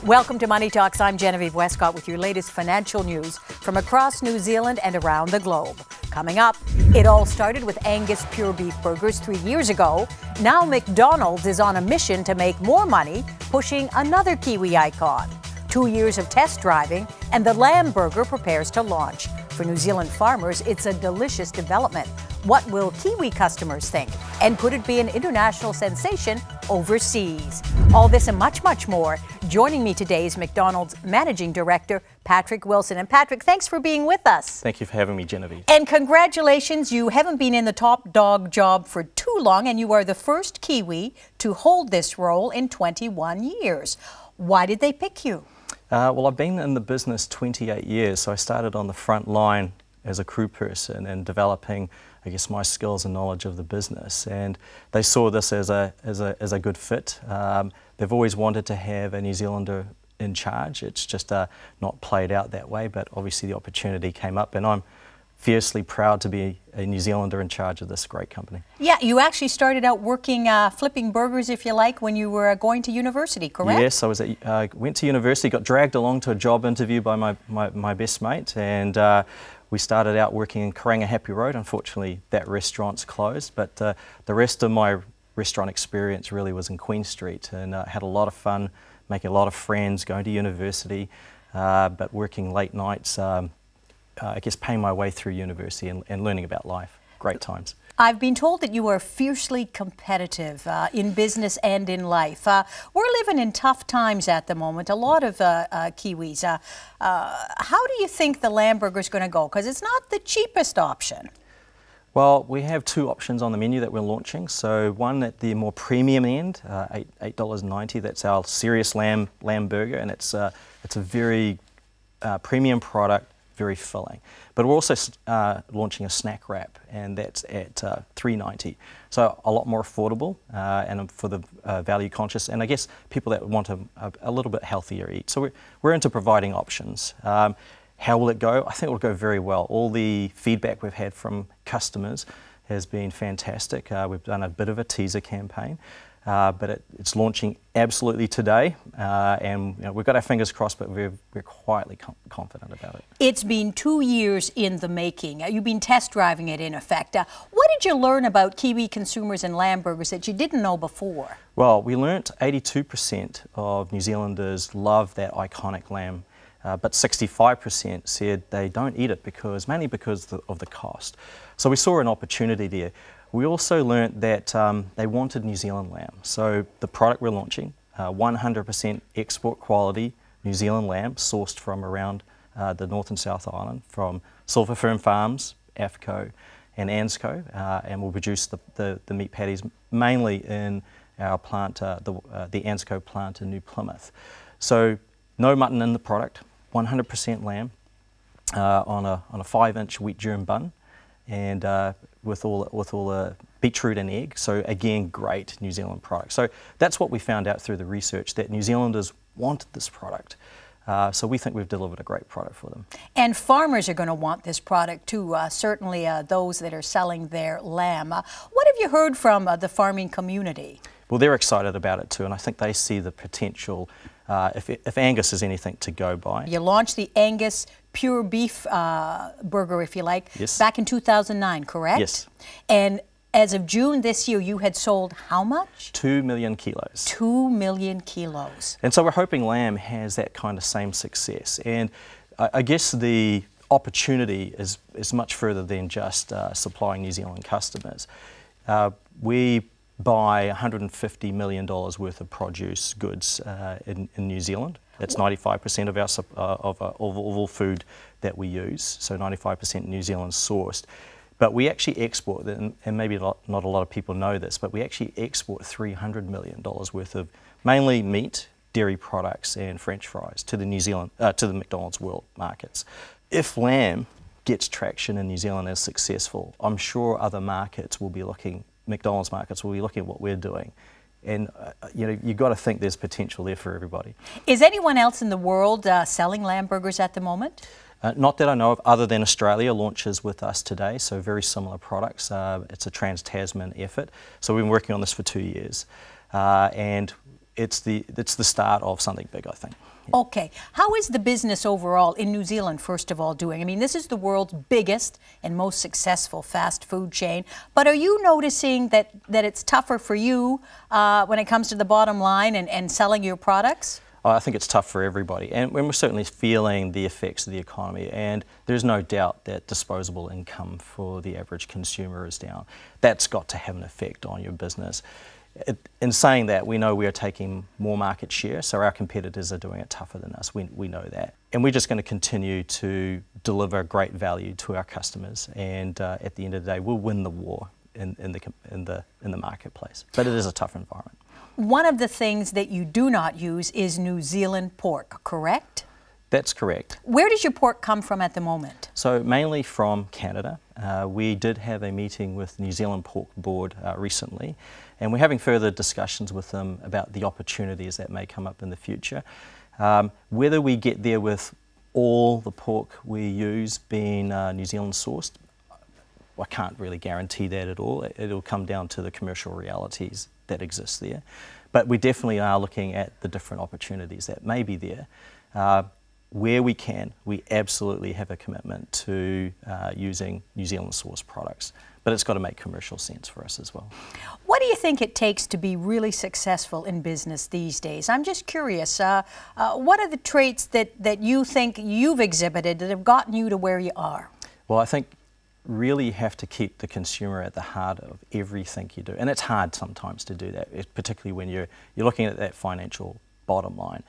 Welcome to Money Talks. I'm Genevieve Westcott with your latest financial news from across New Zealand and around the globe. Coming up, it all started with Angus pure beef burgers 3 years ago. Now McDonald's is on a mission to make more money, pushing another Kiwi icon. 2 years of test driving, and the lamb burger prepares to launch. For New Zealand farmers, it's a delicious development. What will Kiwi customers think? And could it be an international sensation overseas? All this and much, much more. Joining me today is McDonald's Managing Director, Patrick Wilson. And Patrick, thanks for being with us. Thank you for having me, Genevieve. And congratulations, you haven't been in the top dog job for too long, and you are the first Kiwi to hold this role in 21 years. Why did they pick you? Well, I've been in the business 28 years, so I started on the front line as a crew person and developing, I guess, my skills and knowledge of the business. And they saw this as a good fit. They've always wanted to have a New Zealander in charge. It's just not played out that way, but obviously the opportunity came up, and I'm fiercely proud to be a New Zealander in charge of this great company. Yeah, you actually started out working, flipping burgers, if you like, when you were going to university, correct? Yes, I was went to university, got dragged along to a job interview by my best mate, and we started out working in Karanga Happy Road. Unfortunately, that restaurant's closed, but the rest of my restaurant experience really was in Queen Street, and had a lot of fun, making a lot of friends, going to university, but working late nights, I guess paying my way through university and learning about life. Great times. I've been told that you are fiercely competitive in business and in life. We're living in tough times at the moment, a lot of Kiwis. How do you think the lamb burger is going to go? Because it's not the cheapest option. Well, we have two options on the menu that we're launching. So one at the more premium end, $8.90. That's our serious lamb burger, and it's a very premium product, very filling. But we're also launching a snack wrap, and that's at $3.90. So a lot more affordable, and for the value conscious, and I guess people that want a little bit healthier eat. So we're into providing options. How will it go? I think it will go very well. All the feedback we've had from customers has been fantastic. We've done a bit of a teaser campaign, but it's launching absolutely today, and we've got our fingers crossed, but we're quietly confident about it. It's been 2 years in the making. You've been test driving it, in effect. What did you learn about Kiwi consumers and lamb burgers that you didn't know before? Well, we learnt 82% of New Zealanders love that iconic lamb. But 65% said they don't eat it mainly because of the cost. So we saw an opportunity there. We also learnt that they wanted New Zealand lamb. So the product we're launching, 100% export quality New Zealand lamb, sourced from around the North and South Island, from Silver Fern Farms, AFCO and ANZCO, and we'll produce the meat patties mainly in our plant, the ANZCO plant in New Plymouth. So no mutton in the product. 100% lamb on a 5-inch wheat germ bun, and with all the beetroot and egg. So again, great New Zealand product. So that's what we found out through the research, that New Zealanders wanted this product. So we think we've delivered a great product for them. And farmers are going to want this product too, certainly those that are selling their lamb. What have you heard from the farming community? Well, they're excited about it too, and I think they see the potential if Angus is anything to go by. You launched the Angus pure beef burger, if you like, yes, back in 2009, correct? Yes. And as of June this year, you had sold how much? 2 million kilos. 2 million kilos. And so we're hoping lamb has that kind of same success. And I guess the opportunity is much further than just supplying New Zealand customers. We buy $150 million worth of produce goods in New Zealand. That's 95% of all food that we use, so 95% New Zealand sourced. But we actually export, and maybe not a lot of people know this, but we actually export $300 million worth of mainly meat, dairy products and French fries to the McDonald's world markets. If lamb gets traction in New Zealand as successful, I'm sure other markets will be looking, McDonald's markets will be looking at what we're doing. And you've got to think there's potential there for everybody. Is anyone else in the world selling lamb burgers at the moment? Not that I know of, other than Australia launches with us today, so very similar products. It's a trans-Tasman effort. So we've been working on this for 2 years. And it's the start of something big, I think. Okay. How is the business overall in New Zealand, first of all, doing? I mean, this is the world's biggest and most successful fast food chain. But are you noticing that it's tougher for you when it comes to the bottom line and selling your products? Oh, I think it's tough for everybody. And we're certainly feeling the effects of the economy. And there's no doubt that disposable income for the average consumer is down. That's got to have an effect on your business. In saying that, we know we are taking more market share, so our competitors are doing it tougher than us. We know that. And we're just going to continue to deliver great value to our customers, and at the end of the day, we'll win the war in the marketplace. But it is a tough environment. One of the things that you do not use is New Zealand pork, correct? That's correct. Where does your pork come from at the moment? So mainly from Canada. We did have a meeting with the New Zealand Pork Board recently, and we're having further discussions with them about the opportunities that may come up in the future. Whether we get there with all the pork we use being New Zealand sourced, I can't really guarantee that at all. It'll come down to the commercial realities that exist there. But we definitely are looking at the different opportunities that may be there. Where we can, we absolutely have a commitment to using New Zealand sourced products, but it's got to make commercial sense for us as well. What do you think it takes to be really successful in business these days? I'm just curious, what are the traits that you think you've exhibited that have gotten you to where you are? Well, I think really you have to keep the consumer at the heart of everything you do, and it's hard sometimes to do that, particularly when you're looking at that financial bottom line.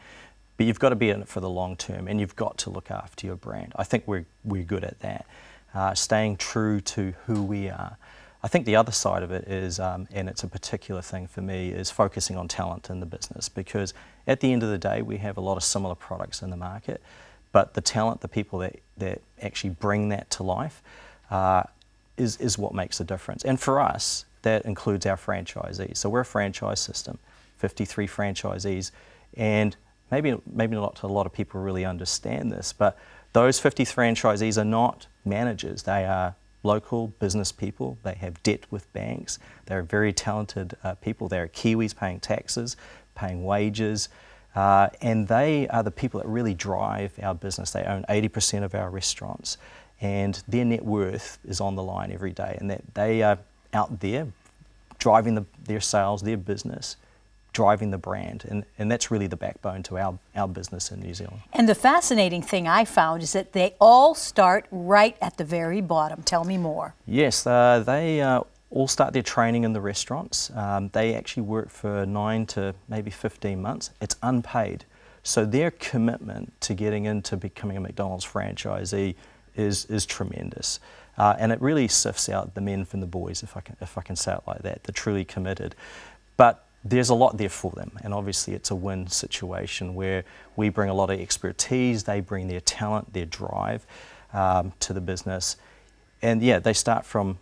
But you've got to be in it for the long term, and you've got to look after your brand. I think we're good at that. Staying true to who we are. I think the other side of it is, and it's a particular thing for me, is focusing on talent in the business, because at the end of the day we have a lot of similar products in the market, but the talent, the people that actually bring that to life is what makes a difference. And for us, that includes our franchisees. So we're a franchise system, 53 franchisees, and maybe not a lot of people really understand this, but those 50 franchisees are not managers. They are local business people. They have debt with banks. They're very talented people. They're Kiwis paying taxes, paying wages, and they are the people that really drive our business. They own 80% of our restaurants, and their net worth is on the line every day, and that they are out there driving their sales, their business, driving the brand, and that's really the backbone to our business in New Zealand. And the fascinating thing I found is that they all start right at the very bottom. Tell me more. Yes, they all start their training in the restaurants. They actually work for 9 to maybe 15 months. It's unpaid. So their commitment to getting into becoming a McDonald's franchisee is tremendous. And it really sifts out the men from the boys, if I can say it like that. They're truly committed. But there's a lot there for them, and obviously it's a win situation where we bring a lot of expertise, they bring their talent, their drive to the business. And yeah, they start from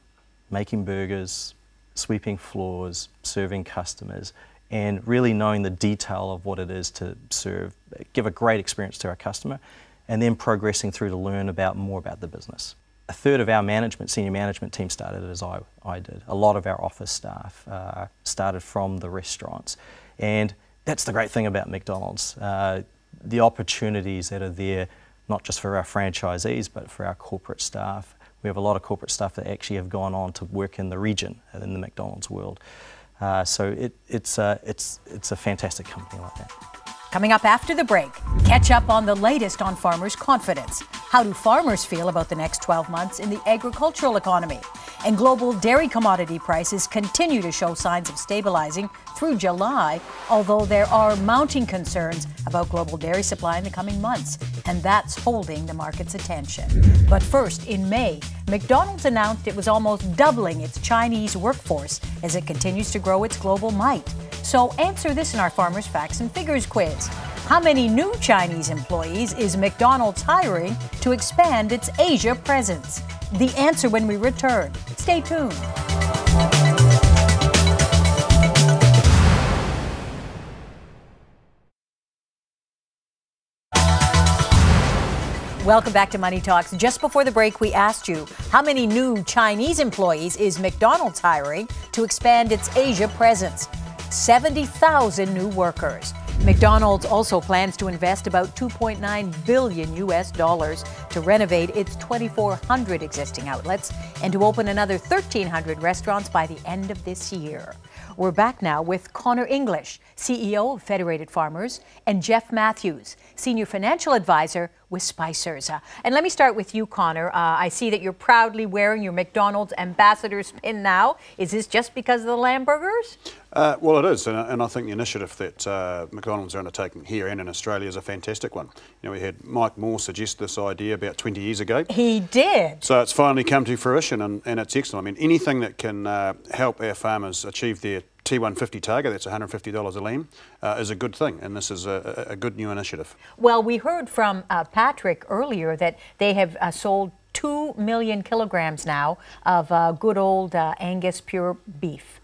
making burgers, sweeping floors, serving customers, and really knowing the detail of what it is to serve, give a great experience to our customer, and then progressing through to learn more about the business. A third of our senior management team started as I did. A lot of our office staff started from the restaurants. And that's the great thing about McDonald's. The opportunities that are there, not just for our franchisees, but for our corporate staff. We have a lot of corporate staff that actually have gone on to work in the region, in the McDonald's world. So it's a fantastic company like that. Coming up after the break, catch up on the latest on farmers' confidence. How do farmers feel about the next 12 months in the agricultural economy? And global dairy commodity prices continue to show signs of stabilizing through July, although there are mounting concerns about global dairy supply in the coming months, and that's holding the market's attention. But first, in May, McDonald's announced it was almost doubling its Chinese workforce as it continues to grow its global might. So answer this in our Farmers Facts and Figures quiz. How many new Chinese employees is McDonald's hiring to expand its Asia presence? The answer when we return. Stay tuned. Welcome back to Money Talks. Just before the break, we asked you, how many new Chinese employees is McDonald's hiring to expand its Asia presence? 70,000 new workers. McDonald's also plans to invest about $2.9 billion to renovate its 2,400 existing outlets and to open another 1,300 restaurants by the end of this year. We're back now with Conor English, CEO of Federated Farmers, and Jeff Matthews, Senior Financial Advisor with Spicers. And let me start with you, Conor. I see that you're proudly wearing your McDonald's ambassador's pin now. Is this just because of the lamb burgers? Well, it is, and I think the initiative that McDonald's are undertaking here and in Australia is a fantastic one. You know, we had Mike Moore suggest this idea about 20 years ago. He did. So it's finally come to fruition, and it's excellent. I mean, anything that can help our farmers achieve their T150 target, that's $150 a lamb, is a good thing, and this is a good new initiative. Well, we heard from Patrick earlier that they have sold 2 million kilograms now of good old Angus pure beef.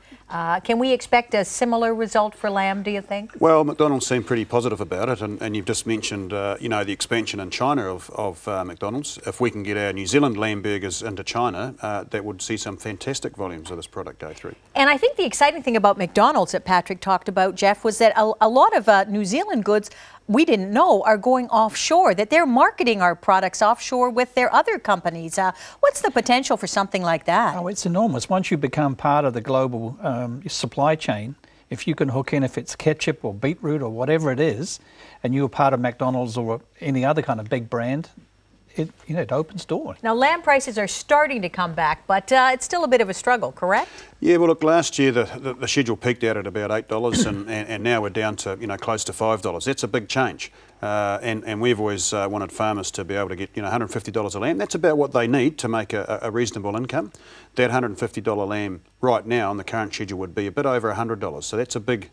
Can we expect a similar result for lamb, do you think? Well, McDonald's seem pretty positive about it, and you've just mentioned, you know, the expansion in China of McDonald's. If we can get our New Zealand lamb burgers into China, that would see some fantastic volumes of this product go through. And I think the exciting thing about McDonald's that Patrick talked about, Jeff, was that a lot of New Zealand goods we didn't know are going offshore, that they're marketing our products offshore with their other companies. What's the potential for something like that? Oh, it's enormous. Once you become part of the global supply chain, if you can hook in, if it's ketchup or beetroot or whatever it is, and you're part of McDonald's or any other kind of big brand, it opens doors. Now, lamb prices are starting to come back, but it's still a bit of a struggle, correct? Yeah, well, look, last year the schedule peaked out at about $8, and now we're down to, you know, close to $5. That's a big change, and we've always wanted farmers to be able to get, you know, $150 a lamb. That's about what they need to make a reasonable income. That $150 lamb right now on the current schedule would be a bit over $100. So that's a big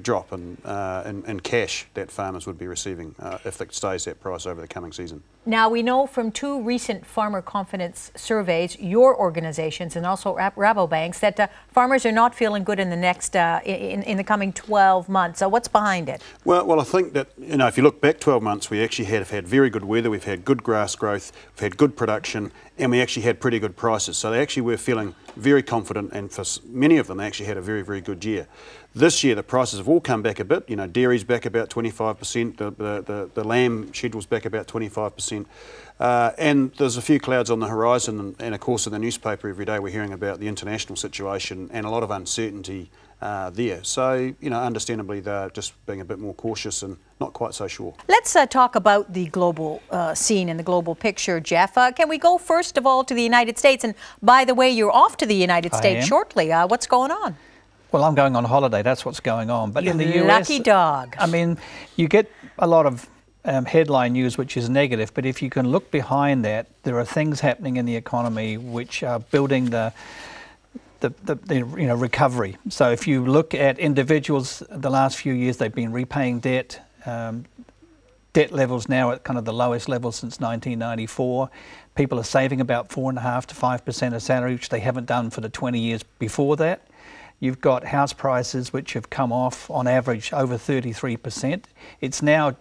drop in cash that farmers would be receiving if it stays that price over the coming season. Now, we know from 2 recent farmer confidence surveys, your organizations and also Rabobank's, that farmers are not feeling good in the next in the coming 12 months. So what's behind it? Well, I think that, you know, if you look back 12 months, we actually have had very good weather, we've had good grass growth, we've had good production, and we actually had pretty good prices. So they actually were feeling very confident, and for many of them, they actually had a very, very good year. This year, the prices have all come back a bit. You know, dairy's back about 25%, the lamb schedule's back about 25%. And there's a few clouds on the horizon, and of course in the newspaper every day we're hearing about the international situation and a lot of uncertainty there. So, you know, understandably they're just being a bit more cautious and not quite so sure. Let's talk about the global scene and the global picture, Jeff. Can we go first of all to the United States? And by the way, you're off to the United States shortly. What's going on? Well, I'm going on holiday, that's what's going on. But in the US, lucky dog. I mean, you get a lot of headline news which is negative, but if you can look behind that, there are things happening in the economy which are building the recovery. So if you look at individuals, the last few years they've been repaying debt. Debt levels now at kind of the lowest level since 1994. People are saving about 4.5% to 5% of salary, which they haven't done for the 20 years before that. You've got house prices which have come off on average over 33%. It's now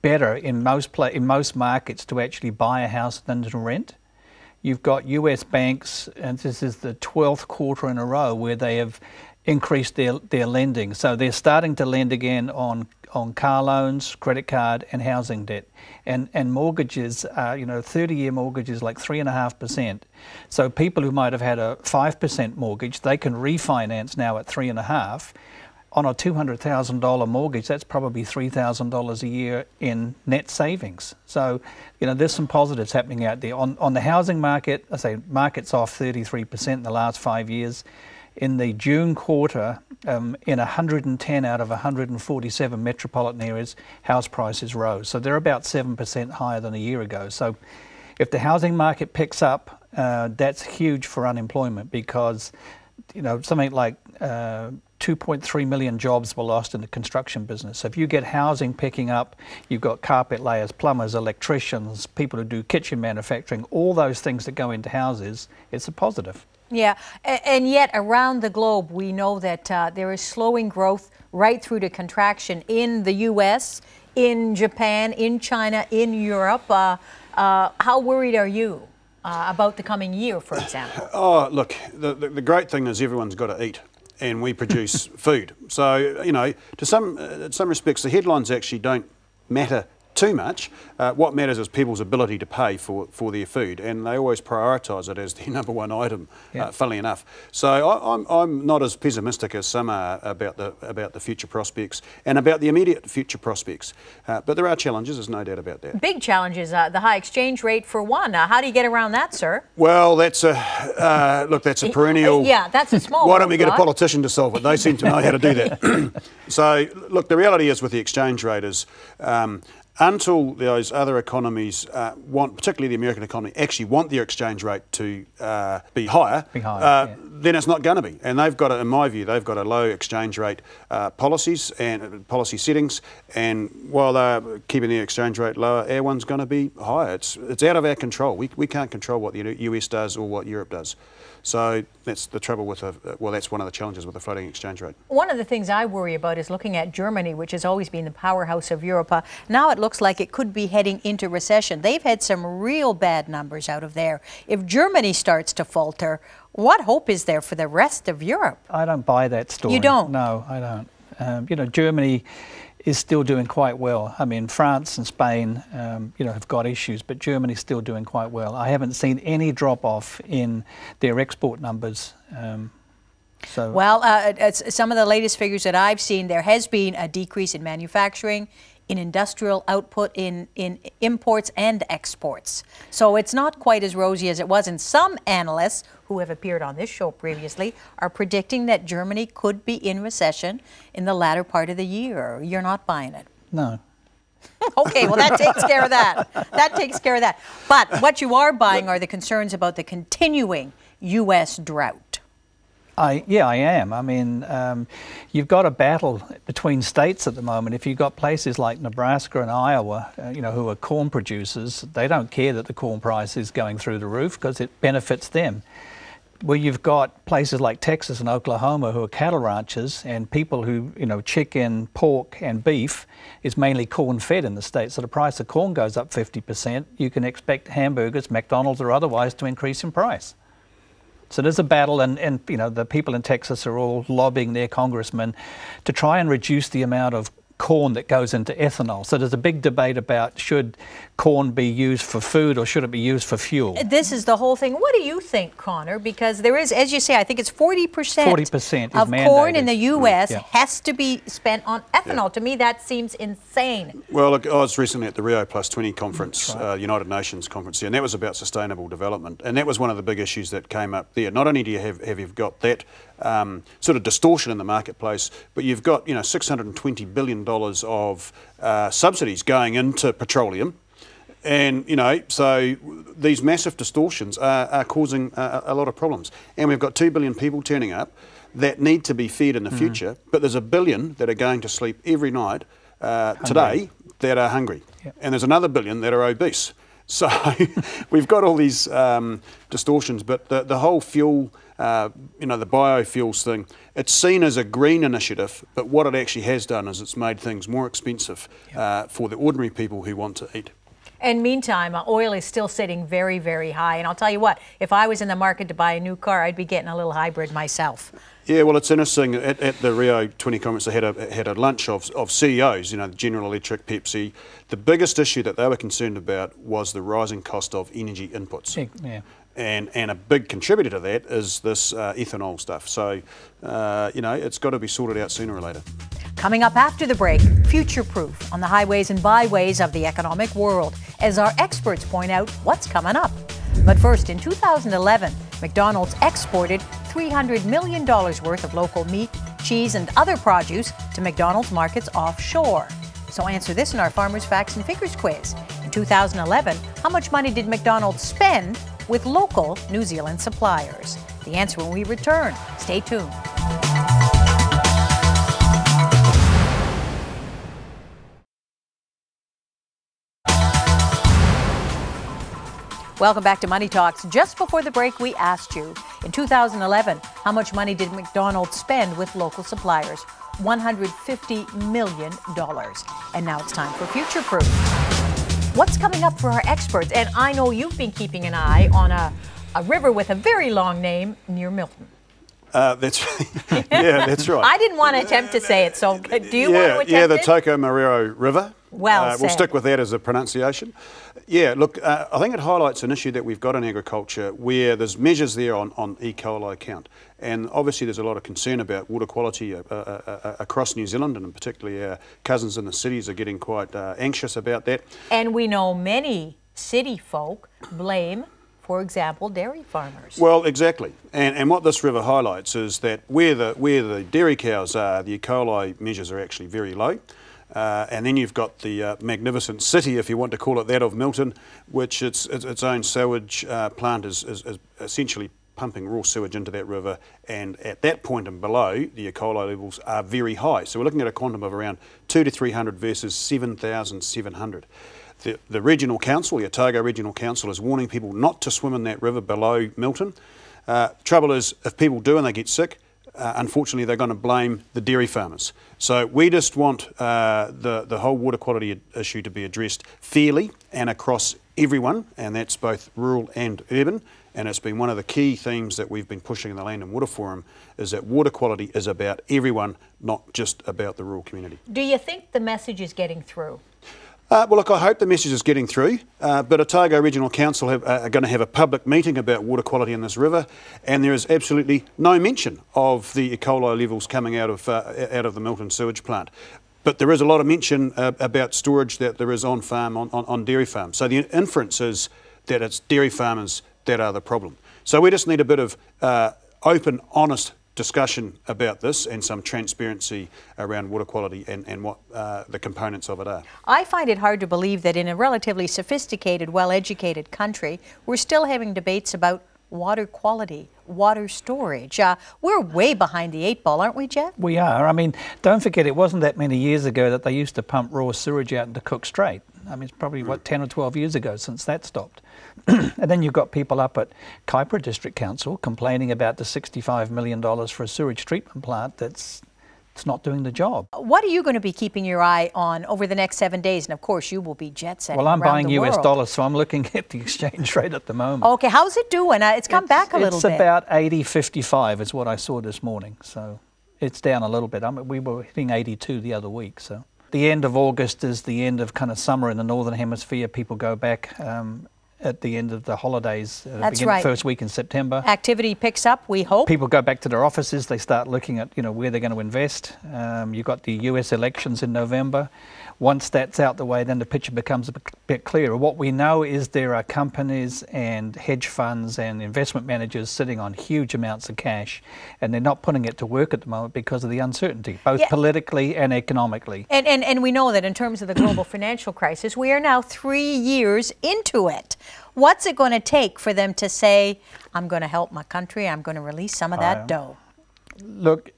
better in most markets to actually buy a house than to rent. You've got US banks, and this is the 12th quarter in a row where they have increased their lending. So they're starting to lend again on car loans, credit card and housing debt. And mortgages, 30-year mortgages like 3.5%. So people who might have had a 5% mortgage, they can refinance now at 3.5%. On a $200,000 mortgage, that's probably $3,000 a year in net savings. So, you know, there's some positives happening out there. On the housing market, I say market's off 33% in the last 5 years. In the June quarter, in 110 out of 147 metropolitan areas, house prices rose. So they're about 7% higher than a year ago. So if the housing market picks up, that's huge for unemployment because, you know, something like 2.3 million jobs were lost in the construction business. So if you get housing picking up, you've got carpet layers, plumbers, electricians, people who do kitchen manufacturing, all those things that go into houses, it's a positive. Yeah, and yet around the globe, we know that there is slowing growth right through to contraction in the U.S., in Japan, in China, in Europe. How worried are you about the coming year, for example? Oh, look, the great thing is everyone's got to eat. and we produce food. So, you know, to some respects, the headlines actually don't matter too much. What matters is people's ability to pay for their food, and they always prioritise it as the number one item, funnily enough. So I'm not as pessimistic as some are about the future prospects and about the immediate future prospects. But there are challenges, there's no doubt about that. Big challenges, the high exchange rate for one. How do you get around that, sir? Well, that's a look. That's a perennial. Yeah, that's a small. Why don't we get a politician to solve it? They seem to know how to do that. So, look, the reality is with the exchange rate is. Until those other economies particularly the American economy, actually want their exchange rate to be higher, then it's not going to be. And they've got, in my view, they've got a low exchange rate policies and policy settings. And while they're keeping their exchange rate lower, our one's going to be higher. It's out of our control. We can't control what the US does or what Europe does. So that's the trouble with that's one of the challenges with the floating exchange rate. One of the things I worry about is looking at Germany, which has always been the powerhouse of Europe. Now it looks like it could be heading into recession. They've had some real bad numbers out of there. If Germany starts to falter, what hope is there for the rest of Europe? I don't buy that story. You don't? No, I don't. You know, Germany is still doing quite well. I mean, France and Spain, you know, have got issues, but Germany's still doing quite well. I haven't seen any drop-off in their export numbers. Well, some of the latest figures that I've seen, there has been a decrease in manufacturing, in industrial output, in imports and exports. So it's not quite as rosy as it was. And some analysts who have appeared on this show previously are predicting that Germany could be in recession in the latter part of the year. You're not buying it? No. Okay, well, that takes care of that. That takes care of that. But what you are buying are the concerns about the continuing U.S. drought. Yeah, I am. I mean, you've got a battle between states at the moment. If you've got places like Nebraska and Iowa, you know, who are corn producers, they don't care that the corn price is going through the roof because it benefits them. Where you've got places like Texas and Oklahoma who are cattle ranchers and people who, you know, chicken, pork and beef is mainly corn fed in the state. So the price of corn goes up 50%. You can expect hamburgers, McDonald's or otherwise to increase in price. So there's a battle, and you know, the people in Texas are all lobbying their congressmen to try and reduce the amount of corn that goes into ethanol. So there's a big debate about should corn be used for food or should it be used for fuel? This is the whole thing. What do you think, Conor? Because there is, as you say, I think it's 40% of corn in the U.S. has to be spent on ethanol. Yeah. To me, that seems insane. Well, look, I was recently at the Rio + 20 conference, United Nations conference, and that was about sustainable development. And that was one of the big issues that came up there. Not only do you have you got that sort of distortion in the marketplace, but you've got, you know, $620 billion of subsidies going into petroleum. And, you know, so these massive distortions are causing a lot of problems. And we've got 2 billion people turning up that need to be fed in the future, but there's 1 billion that are going to sleep every night today that are hungry. Yep. And there's another 1 billion that are obese. So we've got all these distortions, but the whole fuel, you know, the biofuels thing, it's seen as a green initiative, but what it actually has done is it's made things more expensive for the ordinary people who want to eat. And meantime, oil is still sitting very, very high. And I'll tell you what, if I was in the market to buy a new car, I'd be getting a little hybrid myself. Yeah, well, it's interesting. At the Rio 20 conference, they had a lunch of CEOs, you know, General Electric, Pepsi. The biggest issue that they were concerned about was the rising cost of energy inputs. Yeah. And a big contributor to that is this ethanol stuff. So, you know, it's got to be sorted out sooner or later. Coming up after the break, future-proof on the highways and byways of the economic world, as our experts point out what's coming up. But first, in 2011, McDonald's exported $300 million worth of local meat, cheese, and other produce to McDonald's markets offshore. So answer this in our Farmers Facts and Figures quiz. In 2011, how much money did McDonald's spend with local New Zealand suppliers? The answer when we return. Stay tuned. Welcome back to Money Talks. Just before the break, we asked you, in 2011, how much money did McDonald's spend with local suppliers? $150 million. And now it's time for Future Proof. What's coming up for our experts? And I know you've been keeping an eye on a river with a very long name near Milton. That's yeah, that's right. I didn't want to attempt to say it, so do you want to attempt Yeah, the it? Tokomarero River. Well we'll said. stick with that as a pronunciation. Yeah, look, I think it highlights an issue that we've got in agriculture where there's measures there on E. coli count. And obviously there's a lot of concern about water quality across New Zealand, and particularly our cousins in the cities are getting quite anxious about that. And we know many city folk blame, for example, dairy farmers. Well, exactly. And what this river highlights is that where the dairy cows are, the E. coli measures are actually very low. And then you've got the magnificent city, if you want to call it that, of Milton, which its own sewage plant is essentially pumping raw sewage into that river, and at that point and below, the E. coli levels are very high. So we're looking at a quantum of around 200 to 300 versus 7,700. The regional council, the Otago Regional Council, is warning people not to swim in that river below Milton. Trouble is, if people do and they get sick, unfortunately they're going to blame the dairy farmers. So we just want the whole water quality issue to be addressed fairly and across everyone, and that's both rural and urban. And it's been one of the key themes that we've been pushing in the Land and Water Forum, is that water quality is about everyone, not just about the rural community. Do you think the message is getting through? Well, look, I hope the message is getting through, but Otago Regional Council are going to have a public meeting about water quality in this river, and there is absolutely no mention of the E. coli levels coming out of the Milton sewage plant. But there is a lot of mention about storage that there is on farm, on dairy farms. So the inference is that it's dairy farmers that are the problem. So we just need a bit of open, honest discussion about this and some transparency around water quality and what the components of it are. I find it hard to believe that in a relatively sophisticated, well-educated country, we're still having debates about water quality, water storage. We're way behind the 8 ball, aren't we, Jeff? We are. I mean, don't forget, it wasn't that many years ago that they used to pump raw sewage out into Cook Strait. I mean, it's probably, 10 or 12 years ago since that stopped. And then you've got people up at Kaipara District Council complaining about the $65 million for a sewage treatment plant that's not doing the job. What are you going to be keeping your eye on over the next 7 days? And of course, you will be jet setting. Well, I'm around buying the US world. dollars, so I'm looking at the exchange rate at the moment. Okay, how's it doing? It's come back a little bit. It's about 80.55 is what I saw this morning, so it's down a little bit. I mean, we were hitting 82 the other week, so. The end of August is the end of kind of summer in the Northern Hemisphere. People go back at the end of the holidays, That's right. First week in September. Activity picks up, we hope. People go back to their offices. They start looking at where they're going to invest. You've got the US elections in November. Once that's out the way, then the picture becomes a bit clearer. What we know is there are companies and hedge funds and investment managers sitting on huge amounts of cash, and they're not putting it to work at the moment because of the uncertainty, both politically and economically. And we know that in terms of the global financial crisis, we are now 3 years into it. What's it going to take for them to say, I'm going to help my country, I'm going to release some of that dough? Look,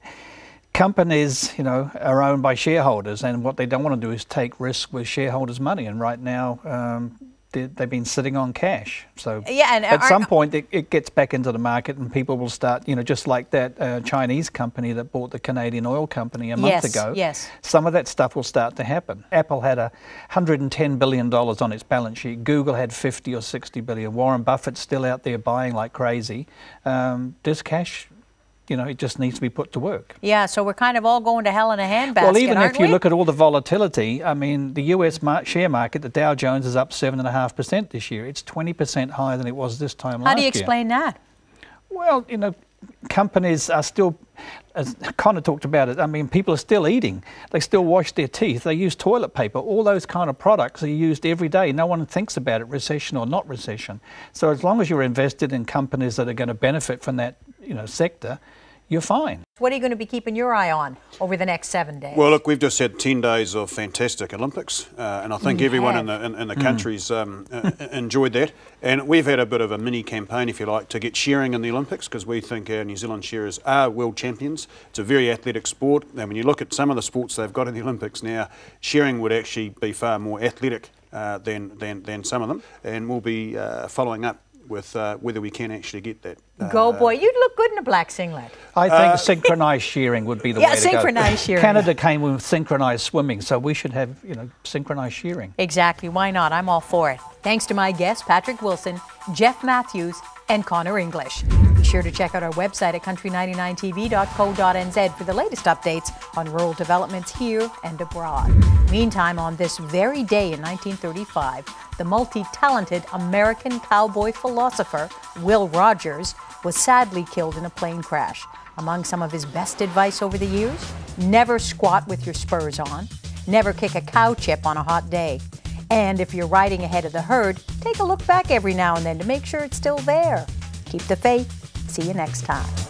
companies, are owned by shareholders, and what they don't want to do is take risks with shareholders' money. And right now, they've been sitting on cash. So at some point, it gets back into the market, and people will start, just like that Chinese company that bought the Canadian oil company a month ago. Yes. Some of that stuff will start to happen. Apple had $110 billion on its balance sheet. Google had 50 or 60 billion. Warren Buffett's still out there buying like crazy. This cash, it just needs to be put to work. Yeah, so we're kind of all going to hell in a handbasket, Well, even if you look at all the volatility, I mean, the US share market, the Dow Jones is up 7.5% this year. It's 20% higher than it was this time last year. How do you explain that? Well, companies are still, as Conor talked about it, I mean, people are still eating. They still wash their teeth. They use toilet paper. All those kind of products are used every day. No one thinks about it, recession or not recession. So as long as you're invested in companies that are going to benefit from that, sector, you're fine. What are you going to be keeping your eye on over the next 7 days? Well, look, we've just had 10 days of fantastic Olympics, and I think everyone in the country's enjoyed that. And we've had a bit of a mini campaign, if you like, to get shearing in the Olympics, because we think our New Zealand shearers are world champions. It's a very athletic sport, and when you look at some of the sports they've got in the Olympics now, shearing would actually be far more athletic than some of them, and we'll be following up with whether we can actually get that. Go boy, you'd look good in a black singlet. I think synchronised shearing would be the way to go. Yeah, synchronised shearing. Canada came with synchronised swimming, so we should have, synchronised shearing. Exactly, why not? I'm all for it. Thanks to my guests, Patrick Wilson, Jeff Matthews, and Conor English. Be sure to check out our website at country99tv.co.nz for the latest updates on rural developments here and abroad. Meantime, on this very day in 1935, the multi-talented American cowboy philosopher Will Rogers was sadly killed in a plane crash. Among some of his best advice over the years, never squat with your spurs on, never kick a cow chip on a hot day, and if you're riding ahead of the herd, take a look back every now and then to make sure it's still there. Keep the faith. See you next time.